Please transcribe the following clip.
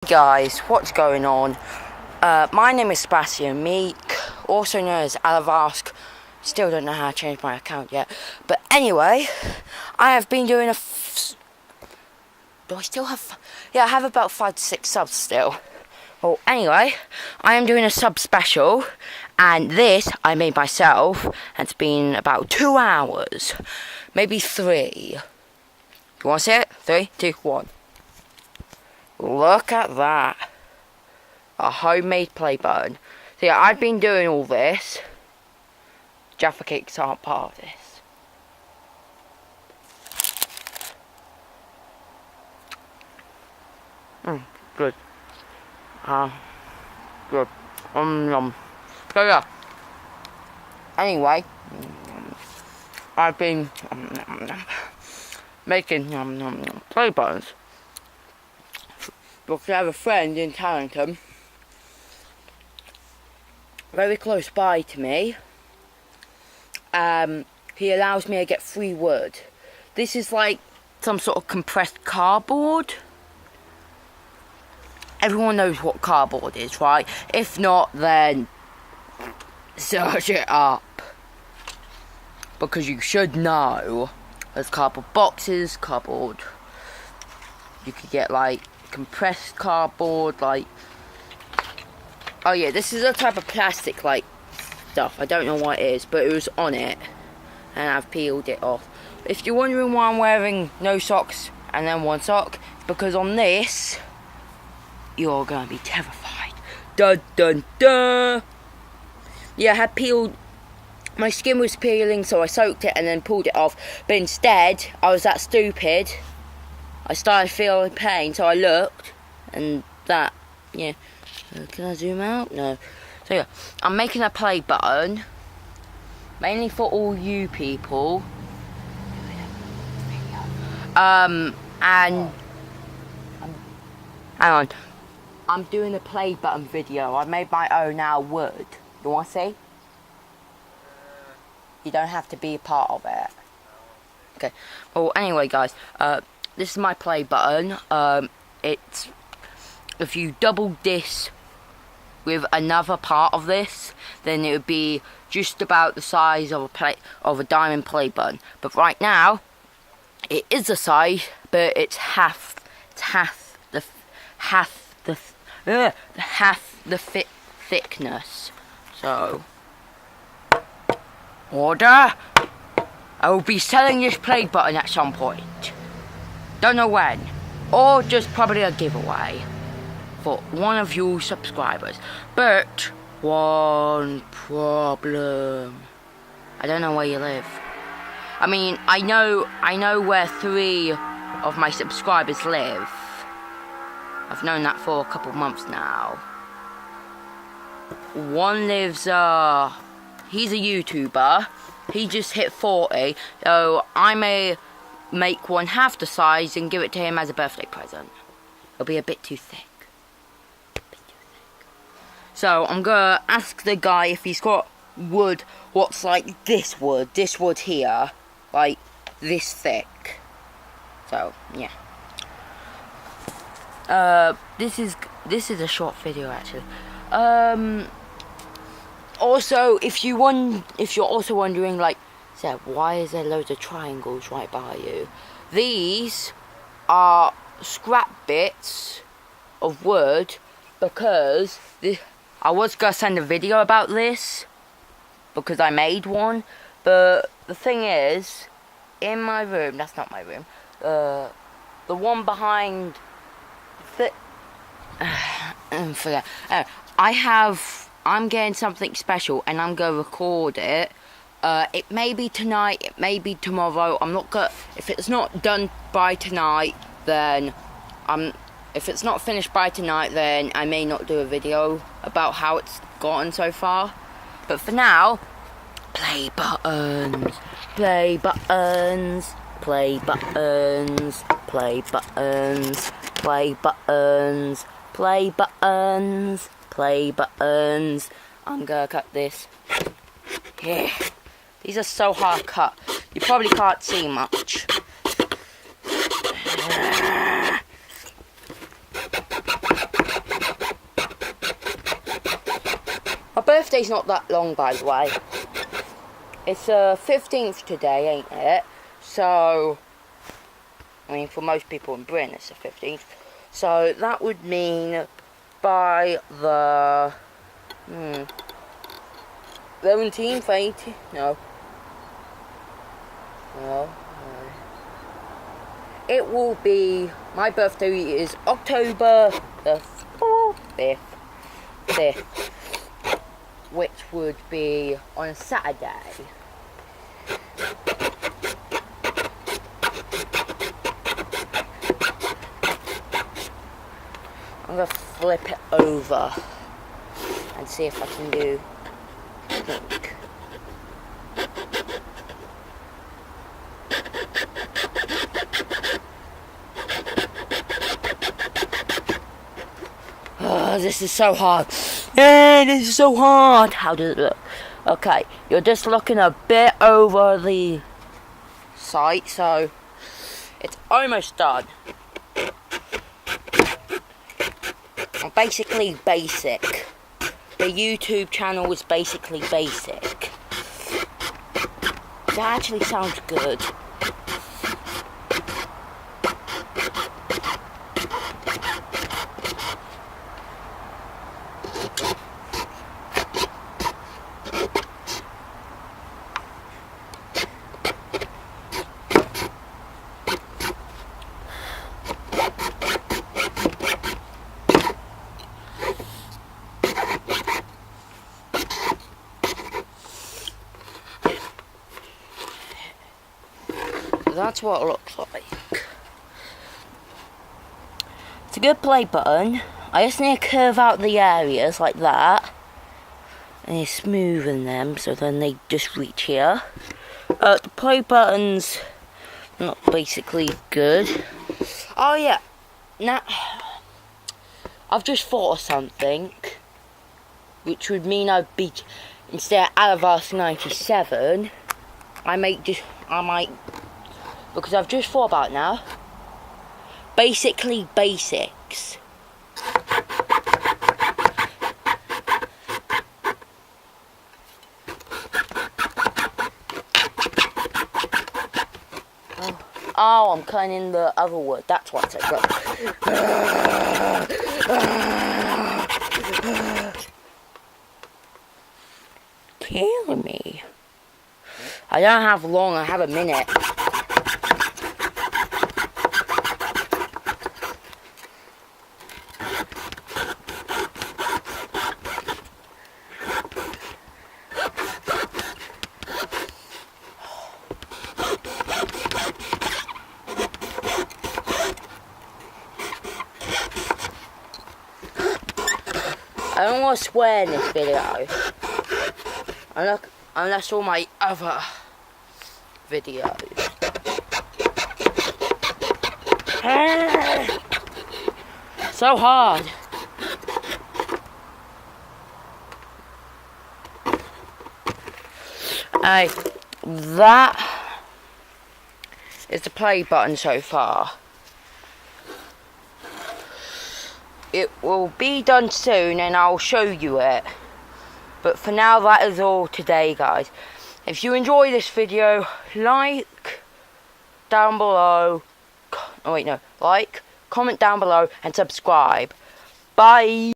Guys, what's going on? My name is Sebastian Meek, also known as Alavask. Still don't know how to change my account yet. But anyway, I have been doing do I still have... Yeah, I have about 5 to 6 subs still. Well, anyway, I am doing a sub special, and this I made myself, and it's been about 2 hours. Maybe 3. You want to see it? 3, 2, 1. Look at that. A homemade play button. So yeah, I've been doing all this. Jaffa cakes aren't part of this. Good. Good. So yeah. Anyway, I've been making play buttons. Because I have a friend in Tarrington, very close by to me. He allows me to get free wood. This is like some sort of compressed cardboard. Everyone knows what cardboard is, right? If not, then search it up. Because you should know. There's cardboard boxes, cardboard. You could get like compressed cardboard, like, oh yeah, this is a type of plastic like stuff. I don't know what it is, but it was on it and I've peeled it off. If you're wondering why I'm wearing no socks and then one sock, because on this you're gonna be terrified. Dun dun dun. Yeah, I had peeled, my skin was peeling, so I soaked it and then pulled it off, but instead I was that stupid. I started feeling pain, so I looked, and that, yeah. Can I zoom out? No. So yeah, I'm making a play button, mainly for all you people. And hang on, I'm doing a play button video. I made my own out of wood. You want to see? You don't have to be a part of it. Okay. Well, anyway, guys. This is my play button. It's, if you double this with another part of this, then it would be just about the size of a diamond play button. But right now, it is the size, but it's half the thickness. So, order. I will be selling this play button at some point. Don't know when, or just probably a giveaway for one of you subscribers. But one problem: I don't know where you live. I mean, I know where 3 of my subscribers live. I've known that for a couple months now. One lives, he's a YouTuber. He just hit 40, so I may make one half the size and give it to him as a birthday present. It'll be a bit too thick. So I'm gonna ask the guy if he's got wood what's like this wood here, like this thick. So yeah. This is a short video actually. Also, if you're also wondering, like, Seb, why is there loads of triangles right by you? These are scrap bits of wood, because I was gonna send a video about this because I made one, but the thing is, in my room, that's not my room, the one behind forget. I'm getting something special and I'm gonna record it. It may be tonight, it may be tomorrow. I'm not gonna. If it's not done by tonight, then if it's not finished by tonight, then I may not do a video about how it's gotten so far. But for now, play buttons, play buttons, play buttons, play buttons, play buttons, play buttons, play buttons. I'm gonna cut this. Yeah. These are so hard cut. You probably can't see much. birthday's not that long, by the way. It's 15th today, ain't it? So, I mean, for most people in Britain, it's the 15th. So, that would mean by the 17th, 18th? No. It will be, my birthday is October the 5th, which would be on a Saturday. I'm going to flip it over and see if I can do pink. Oh, this is so hard. Yeah, this is so hard. How does it look? Okay, you're just looking a bit over the site, so it's almost done. I'm basically basic. The YouTube channel is basically basic. That actually sounds good. That's what it looks like. It's a good play button. I just need to curve out the areas like that. And you smoothen them so then they just reach here. The play button's not basically good. Oh yeah. Now, I've just thought of something. Which would mean I'd be, instead of Alvarez 97, I might, because I've just thought about it now. Basically basics. Oh, I'm cutting in the other wood. That's what's it got. Killing me. I don't have long, I have a minute. I don't want to swear in this video. Unless all my other videos. So hard. That is the play button so far. It will be done soon and I'll show you it. But for now, that is all today, guys. If you enjoy this video, like down below. Like, comment down below and subscribe. Bye.